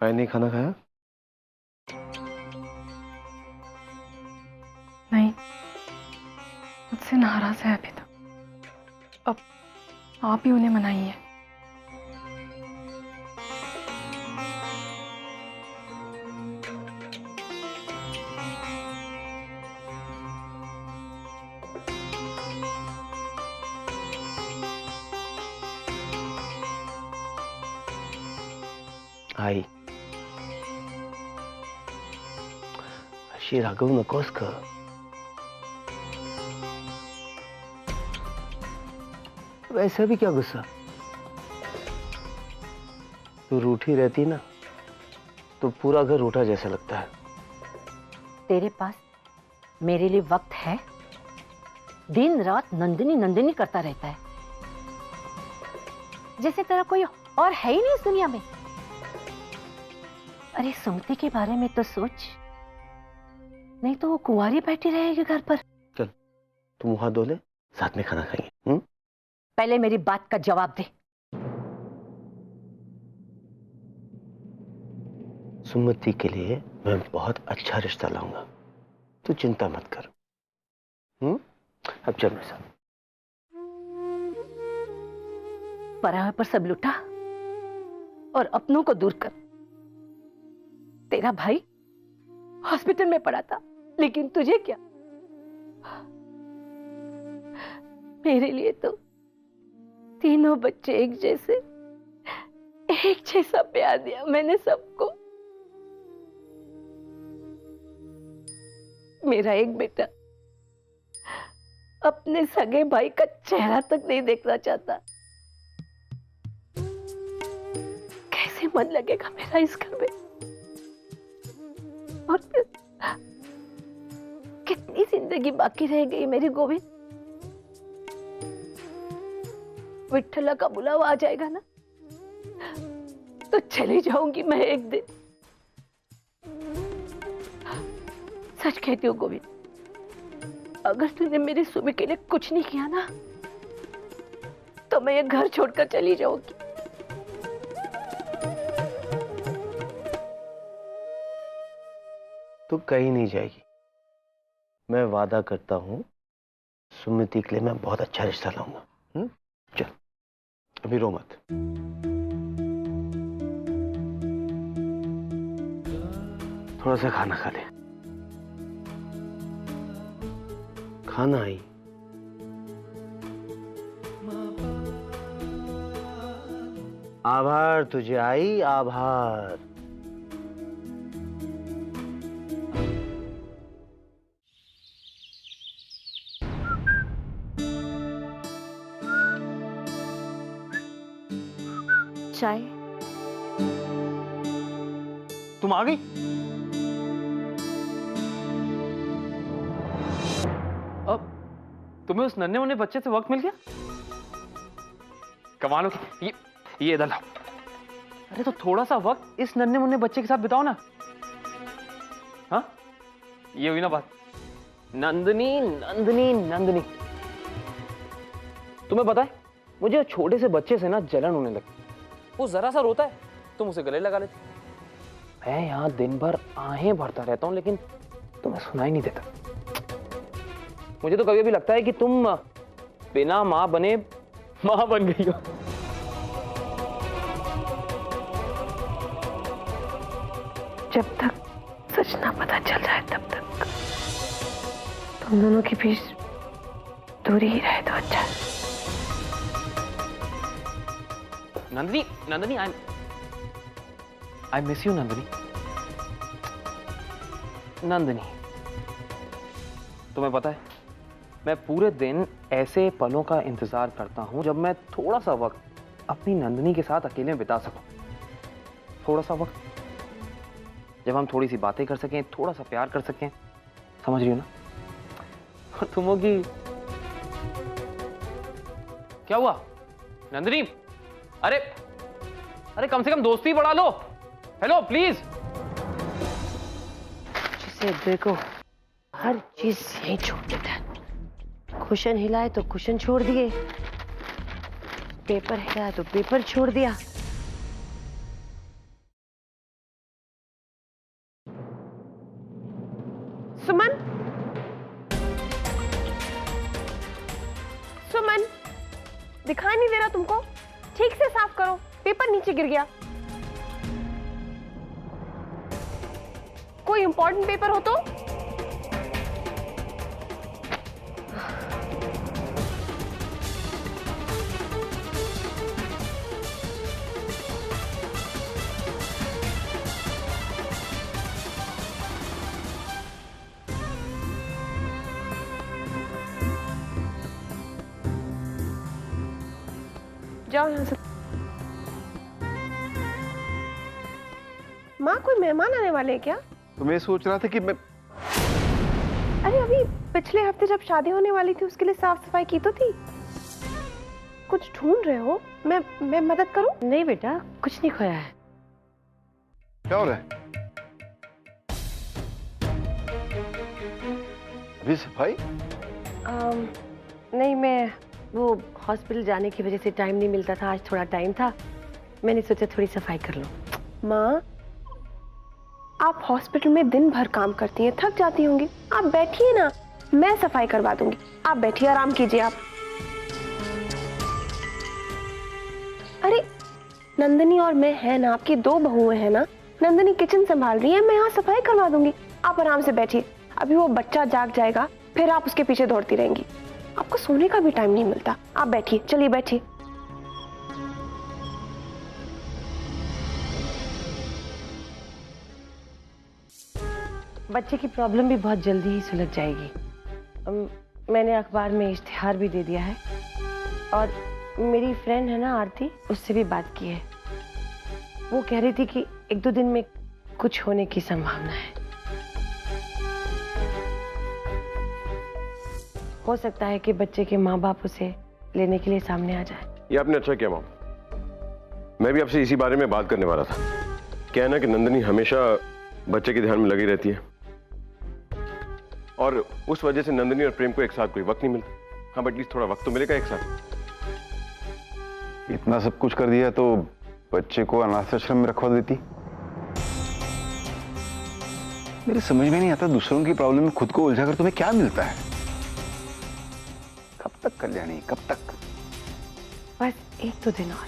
आई नहीं खाना खाया? नहीं, मुझसे नाराज है अभी तक। अब आप ही उन्हें मनाइए। आई अशी रागवू नकोस का? वैसा भी क्या गुस्सा? तू रूठी रहती ना तो पूरा घर रूठा जैसा लगता है। तेरे पास मेरे लिए वक्त है? दिन रात नंदिनी नंदिनी करता रहता है, जैसे तेरा कोई और है ही नहीं इस दुनिया में। अरे सुमति के बारे में तो सोच, नहीं तो वो कुंवारी बैठी रहेगी घर पर। चल तू मुंह हाथ धो ले, साथ में खाना खाएंगे। पहले मेरी बात का जवाब दे। सुमति के लिए मैं बहुत अच्छा रिश्ता लाऊंगा, तू चिंता मत कर। अब चल मेरे साथ। पराये पर सब लुटा और अपनों को दूर कर। तेरा भाई हॉस्पिटल में पड़ा था, लेकिन तुझे क्या? मेरे लिए तो तीनों बच्चे एक जैसा प्यार दिया मैंने सबको। मेरा एक बेटा अपने सगे भाई का चेहरा तक नहीं देखना चाहता। कैसे मन लगेगा मेरा इस घर में? और फिर कितनी जिंदगी बाकी रह गई मेरी गोविंद? विठ्ठला का बुलावा आ जाएगा ना तो चली जाऊंगी मैं एक दिन। सच कहती हूँ गोविंद, अगर तूने मेरी सुमी के लिए कुछ नहीं किया ना तो मैं ये घर छोड़कर चली जाऊंगी। तू कहीं नहीं जाएगी, मैं वादा करता हूं। सुमति के लिए मैं बहुत अच्छा रिश्ता लाऊंगा। चल अभी रो मत। थोड़ा सा खाना खा ले। खाना आई। आभार तुझे आई, आभार। चाय? तुम आ गई? अब तुम्हें उस नन्हे मुन्ने बच्चे से वक्त मिल गया? कमाल हो। ये इधर लाओ। अरे तो थोड़ा सा वक्त इस नन्हे मुन्ने बच्चे के साथ बिताओ ना। हाँ, ये हुई ना बात। नंदनी नंदनी नंदनी, तुम्हें पता है मुझे छोटे से बच्चे से ना जलन होने लगती। वो जरा सा रोता है तुम उसे गले लगा लेते। मैं यहां दिन भर आहें भरता रहता हूं लेकिन तुम्हें सुनाई नहीं देता। मुझे तो कभी भी लगता है कि तुम बिना मां बने मां बन गई हो। जब तक सच ना पता चल जाए तब तक तुम दोनों के बीच दूरी ही रहे तो अच्छा है। Nandini Nandini, I miss you Nandini. Nandini, तुम्हें पता है मैं पूरे दिन ऐसे पलों का इंतजार करता हूं जब मैं थोड़ा सा वक्त अपनी नंदनी के साथ अकेले में बिता सकूं। थोड़ा सा वक्त जब हम थोड़ी सी बातें कर सकें, थोड़ा सा प्यार कर सकें। समझ रही हो ना? और तुम होगी। क्या हुआ नंदनी? अरे अरे कम से कम दोस्ती बढ़ा लो। Hello please. जिसे देखो हर चीज यही छोड़ देता है। कुशन हिलाए तो कुशन छोड़ दिए, पेपर हिलाए तो पेपर छोड़ दिया। सुमन, दिखाई नहीं दे रहा तुमको? ठीक से साफ करो, पेपर नीचे गिर गया। कोई इंपॉर्टेंट पेपर हो तो? जाओ यहाँ से। माँ, कोई मेहमान आने वाले हैं क्या? तो मैं सोच रहा था कि मैं अरे अभी पिछले हफ्ते जब शादी होने वाली थी उसके लिए साफ सफाई की तो थी। कुछ ढूंढ रहे हो? मैं मदद करूं? नहीं बेटा, कुछ नहीं खोया है। क्या हो रहा है? अभी सफाई? नहीं, मैं वो हॉस्पिटल जाने की वजह से टाइम नहीं मिलता था, आज थोड़ा टाइम था, मैंने सोचा थोड़ी सफाई कर लो। माँ, आप हॉस्पिटल में दिन भर काम करती हैं, थक जाती होंगी। आप बैठिए ना, मैं सफाई करवा दूंगी। आप बैठिए, आराम कीजिए आप। अरे नंदिनी और मैं है ना, आपकी 2 बहुएं हैं ना। नंदिनी किचन संभाल रही है, मैं यहाँ सफाई करवा दूंगी। आप आराम से बैठिए, अभी वो बच्चा जाग जाएगा, फिर आप उसके पीछे दौड़ती रहेंगी। आपको सोने का भी टाइम नहीं मिलता। आप बैठिए, चलिए बैठिए। बच्चे की प्रॉब्लम भी बहुत जल्दी ही सुलझ जाएगी। मैंने अखबार में इश्तिहार भी दे दिया है और मेरी फ्रेंड है ना आरती, उससे भी बात की है। वो कह रही थी कि 1-2 दिन में कुछ होने की संभावना है। हो सकता है कि बच्चे के माँ बाप उसे लेने के लिए सामने आ जाए। ये आपने अच्छा किया मॉम, मैं भी आपसे इसी बारे में बात करने वाला था। क्या है ना कि नंदिनी हमेशा बच्चे के ध्यान में लगी रहती है और उस वजह से नंदिनी और प्रेम को एक साथ कोई वक्त नहीं मिलता। हाँ, बट एटलीस्ट थोड़ा वक्त तो मिलेगा एक साथ। इतना सब कुछ कर दिया तो बच्चे को अनाथ आश्रम में रखवा देती। मेरे समझ में नहीं आता, दूसरों की प्रॉब्लम में खुद को उलझाकर तुम्हें क्या मिलता है? कब तक कल्याणी, कब तक? बस 1-2 दिन और।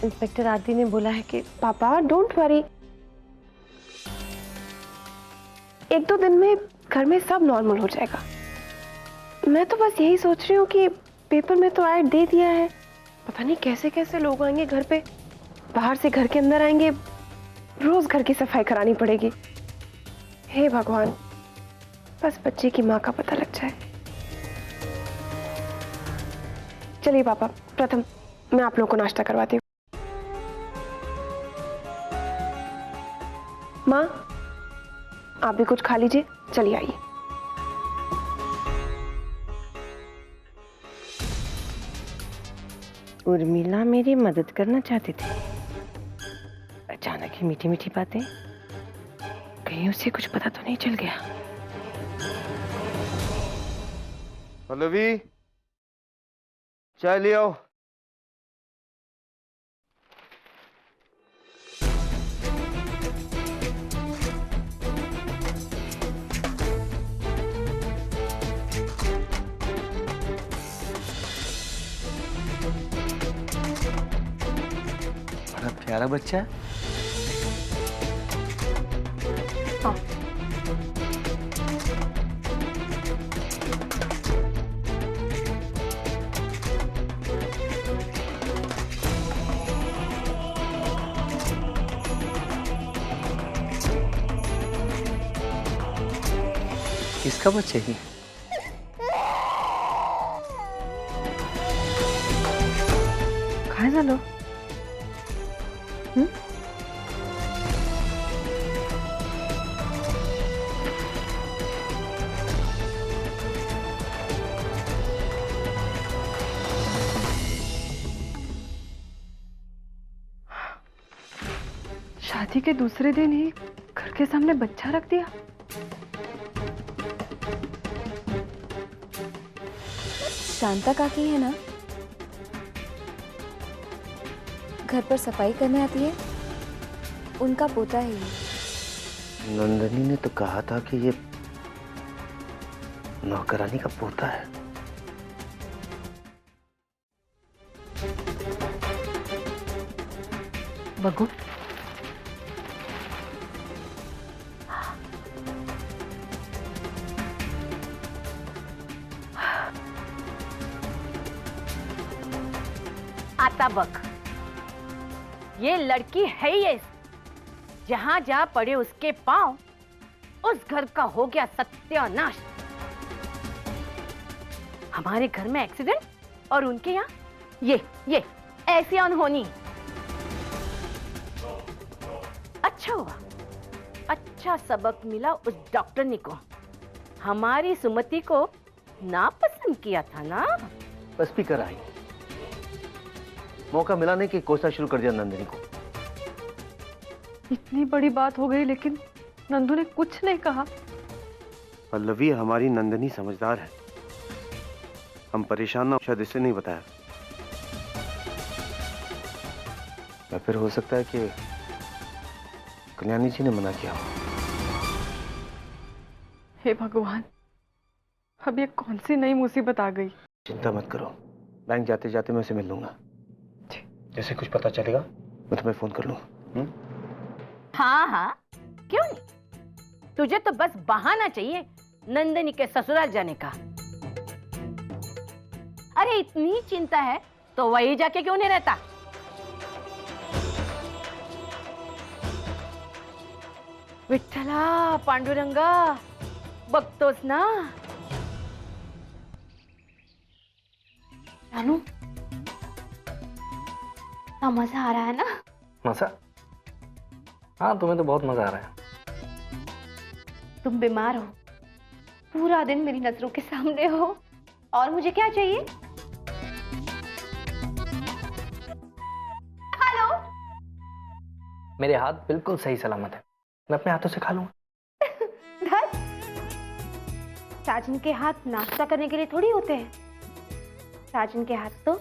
इंस्पेक्टर आरती ने बोला है कि पापा डोंट वरी, 1-2 दिन में घर में सब नॉर्मल हो जाएगा। मैं तो बस यही सोच रही हूँ कि पेपर में तो ऐड दे दिया है, पता नहीं कैसे कैसे लोग आएंगे घर पे, बाहर से घर के अंदर आएंगे, रोज घर की सफाई करानी पड़ेगी। हे भगवान, बस बच्चे की माँ का पता लग जाए। चलिए पापा, प्रथम मैं आप लोगों को नाश्ता करवाती हूँ। माँ, आप भी कुछ खा लीजिए, चलिए आइए। उर्मिला मेरी मदद करना चाहती थी, अचानक ही मीठी मीठी बातें, कहीं उसे कुछ पता तो नहीं चल गया। पल्लवी, चाय ले आओ। बड़ा प्यारा बच्चा है। हाँ। किसका बच्चा है? काय झालं? शादी के दूसरे दिन ही घर के सामने बच्चा रख दिया। शांता काकी है ना, घर पर सफाई करने आती है, उनका पोता है ये। नंदिनी ने तो कहा था कि ये नौकरानी का पोता है। बगू आता बक, ये लड़की है ही ऐसी, जहां जा पड़े उसके पांव उस घर का हो गया सत्यानाश। हमारे घर में एक्सीडेंट और उनके यहाँ ये ऐसी अनहोनी। अच्छा हुआ, अच्छा सबक मिला उस डॉक्टरनी को। हमारी सुमति को नापसंद किया था ना। बस भी कर आई, मौका मिला नहीं कि कोसना शुरू कर दिया नंदिनी को। इतनी बड़ी बात हो गई लेकिन नंदू ने कुछ नहीं कहा। पल्लवी, हमारी नंदिनी समझदार है, हम परेशान ना शायद इससे नहीं बताया। या फिर हो सकता है कि कल्याणी जी ने मना किया हो। हे भगवान, अब ये कौन सी नई मुसीबत आ गई। चिंता मत करो, बैंक जाते जाते मैं उसे मिल लूंगा। जैसे कुछ पता चलेगा मैं तुम्हें फोन कर लूंगा। हाँ हाँ, क्यों नहीं। तुझे तो बस बहाना चाहिए नंदिनी के ससुराल जाने का। अरे इतनी चिंता है तो वही जाके क्यों नहीं रहता। विठ्ठला पांडुरंगा, बघतोस ना। रानू, मजा आ रहा है ना? मजा? हाँ, तुम्हें तो बहुत मजा आ रहा है। तुम बीमार हो, पूरा दिन मेरी नजरों के सामने हो, और मुझे क्या चाहिए? हेलो, मेरे हाथ बिल्कुल सही सलामत है, मैं अपने हाथों से खा लूंगा। धत, साजन के हाथ नाश्ता करने के लिए थोड़ी होते हैं। साजन के हाथ तो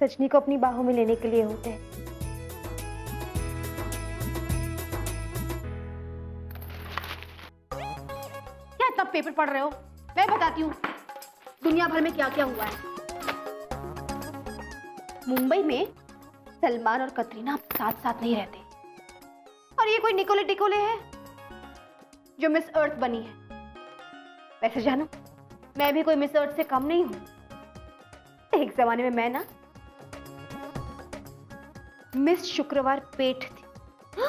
सजनी को अपनी बाहों में लेने के लिए होते हैं। क्या इतना पेपर पढ़ रहे हो? मैं बताती हूँ दुनिया भर में क्या क्या हुआ है। मुंबई में सलमान और कतरीना अब साथ साथ नहीं रहते, और ये कोई निकोले टिकोले है जो मिस अर्थ बनी है। वैसे जानो, मैं भी कोई मिस अर्थ से कम नहीं हूं। एक जमाने में मैं ना मिस शुक्रवार पेट थी।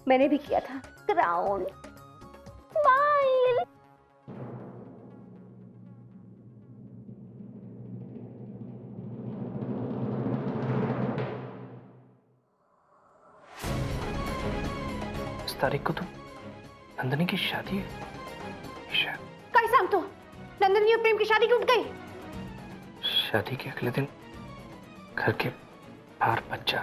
मैंने भी किया था क्राउन, स्माइल। इस तारीख को तो नंदिनी की शादी है। काय सांगतो? नंदिनी और प्रेम की शादी टूट गई। शादी के अगले दिन घर के बाहर बच्चा।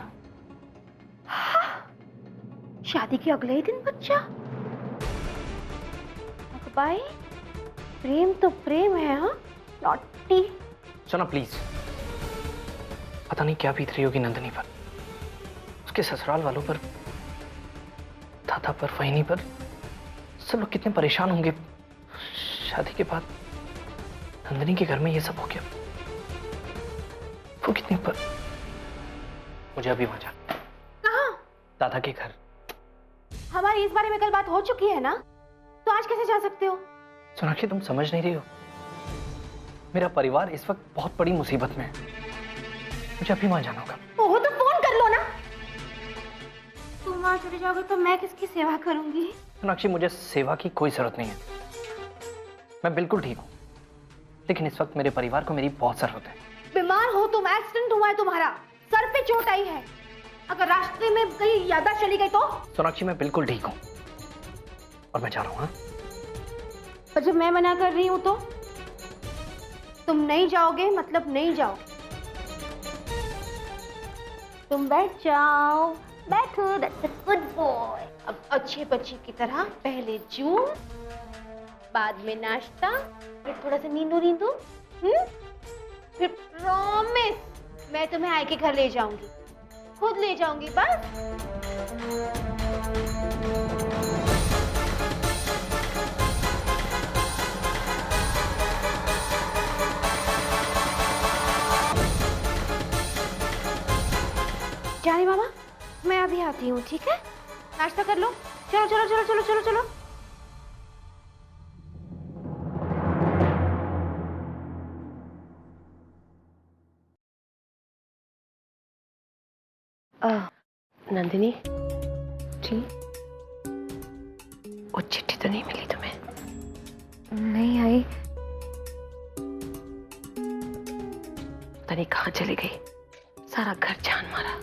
शादी के अगले ही दिन बच्चा? भाई, प्रेम तो प्रेम है। हाँ, नॉटी। सुना प्लीज, पता नहीं क्या बीत रही होगी नंदिनी पर, उसके ससुराल वालों पर, दादा पर, वहीनी पर। सब लोग कितने परेशान होंगे। शादी के बाद नंदिनी के घर में ये सब हो गया। वो कितनी पर। मुझे अभी वहां जाना। कहाँ? दादा के घर। हमारी इस बारे में कल बात हो चुकी है ना, तो आज कैसे जा सकते हो? सोनाक्षी, तुम समझ नहीं रही हो। मेरा परिवार इस वक्त बहुत बड़ी मुसीबत में है। मुझे अभी वहां जाना होगा। ओह, तो फोन कर लो ना। तुम वहां चले जाओगे तो मैं किसकी सेवा करूंगी? सोनाक्षी, मुझे सेवा की कोई जरूरत नहीं है। मैं बिल्कुल ठीक हूँ, लेकिन इस वक्त मेरे परिवार को मेरी बहुत जरूरत है। बीमार हो तुम, एक्सीडेंट हुआ है तुम्हारा, सर पे चोट आई है। अगर रास्ते में कहीं याददाश्त चली गई तो? सोनाक्षी, मैं बिल्कुल ठीक हूँ और मैं जा रहा हूँ। और जब मैं मना कर रही हूँ तो? तुम नहीं जाओगे मतलब नहीं जाओगे। तुम बैठ जाओ। बैठो, दैट्स अ गुड बॉय। अब अच्छे बच्चे की तरह पहले जूम, बाद में नाश्ता, फिर थोड़ा सा नींदू। फिर प्रॉमिस मैं तुम्हें आए के घर ले जाऊंगी, खुद ले जाऊंगी बस। जाने मामा। आती हूँ, ठीक है? नाश्ता कर लो। चलो चलो चलो चलो चलो चलो। नंदिनी, जी वो चिट्ठी तो नहीं मिली तुम्हें? नहीं आई। पता नहीं कहाँ चली गई, सारा घर छान मारा।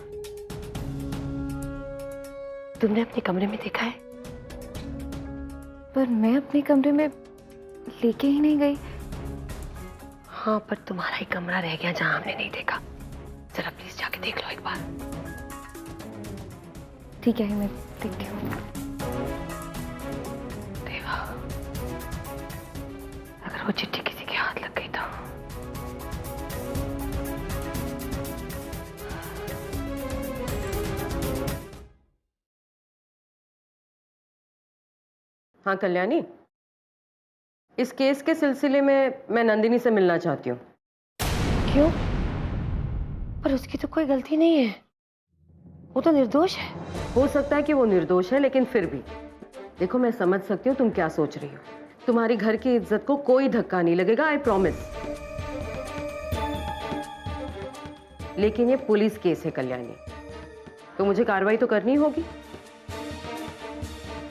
तुमने अपने कमरे में देखा है? पर मैं अपने कमरे में लेके ही नहीं गई। हाँ, पर तुम्हारा ही कमरा रह गया जहां हमने नहीं देखा। जरा प्लीज जाके देख लो एक बार। ठीक है, मैं देखती हूँ। देवा, अगर वो चिट्ठी किसी के हाथ लग गई तो? हाँ कल्याणी, इस केस के सिलसिले में मैं नंदिनी से मिलना चाहती हूँ। क्यों? पर उसकी तो कोई गलती नहीं है, वो तो निर्दोष है। हो सकता है कि वो निर्दोष है, लेकिन फिर भी देखो, मैं समझ सकती हूँ तुम क्या सोच रही हो। तुम्हारी घर की इज्जत को कोई धक्का नहीं लगेगा, आई प्रॉमिस। लेकिन ये पुलिस केस है कल्याणी, तो मुझे कार्रवाई तो करनी होगी।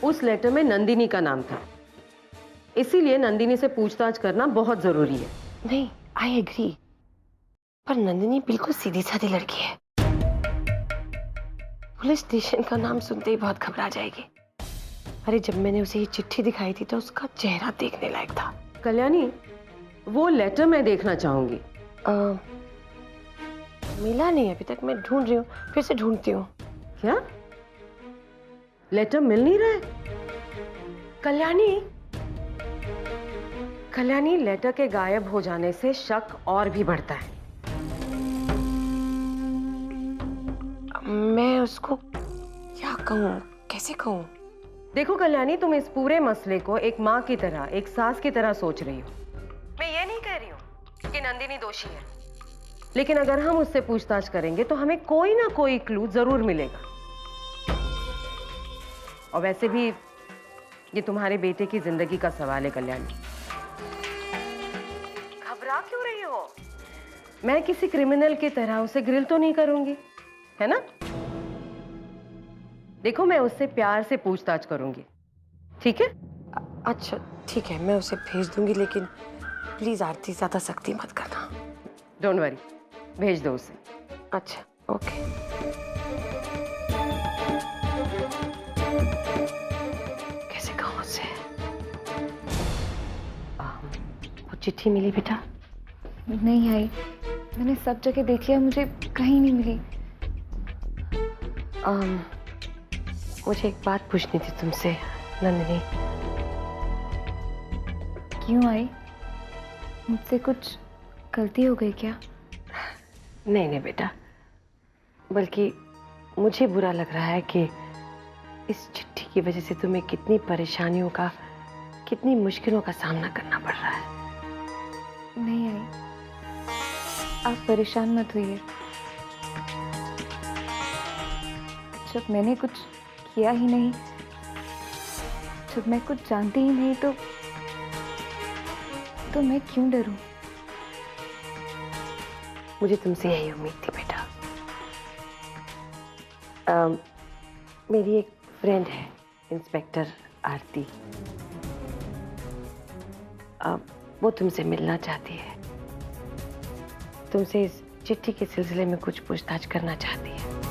उस लेटर में नंदिनी का नाम था, इसीलिए नंदिनी से पूछताछ करना बहुत जरूरी है। नहीं, आई एग्री, पर नंदिनी बिल्कुल सीधी सादी लड़की है। पुलिस स्टेशन का नाम सुनते ही बहुत घबरा जाएगी। अरे जब मैंने उसे ये चिट्ठी दिखाई थी तो उसका चेहरा देखने लायक था। कल्याणी, वो लेटर मैं देखना चाहूंगी। मिला नहीं अभी तक, मैं ढूंढ रही हूँ, फिर से ढूंढती हूँ। क्या लेटर मिल नहीं रहा है? कल्याणी, लेटर के गायब हो जाने से शक और भी बढ़ता है। मैं उसको क्या कहूँ, कैसे कहूँ? देखो कल्याणी, तुम इस पूरे मसले को एक माँ की तरह, एक सास की तरह सोच रही हो। मैं ये नहीं कह रही हूँ कि नंदिनी दोषी है, लेकिन अगर हम उससे पूछताछ करेंगे तो हमें कोई ना कोई क्लू जरूर मिलेगा। और वैसे भी ये तुम्हारे बेटे की जिंदगी का सवाल है कल्याणी। घबरा क्यों रही हो? मैं किसी क्रिमिनल की तरह उसे ग्रिल तो नहीं करूंगी, है ना? देखो, मैं उससे प्यार से पूछताछ करूंगी, ठीक है? अच्छा ठीक है, मैं उसे भेज दूंगी, लेकिन प्लीज आरती ज्यादा सख्ती मत करना। डोंट वरी, भेज दो उसे। अच्छा ओके। कैसे कहूँ उससे? वो चिट्ठी मिली बेटा? नहीं आई, मैंने सब जगह देख लिया, मुझे कहीं नहीं मिली। मुझे एक बात पूछनी थी तुमसे नंदिनी। क्यों आई? मुझसे कुछ गलती हो गई क्या? नहीं नहीं बेटा, बल्कि मुझे बुरा लग रहा है कि इस चिट्ठी की वजह से तुम्हें कितनी परेशानियों का, कितनी मुश्किलों का सामना करना पड़ रहा है। नहीं आई, आप परेशान मत होइए। जब मैंने कुछ किया ही नहीं, जब मैं कुछ जानती ही नहीं, तो मैं क्यों डरूं? मुझे तुमसे यही उम्मीद थी बेटा। मेरी एक फ्रेंड है, इंस्पेक्टर आरती। वो तुमसे मिलना चाहती है, तुमसे इस चिट्ठी के सिलसिले में कुछ पूछताछ करना चाहती है।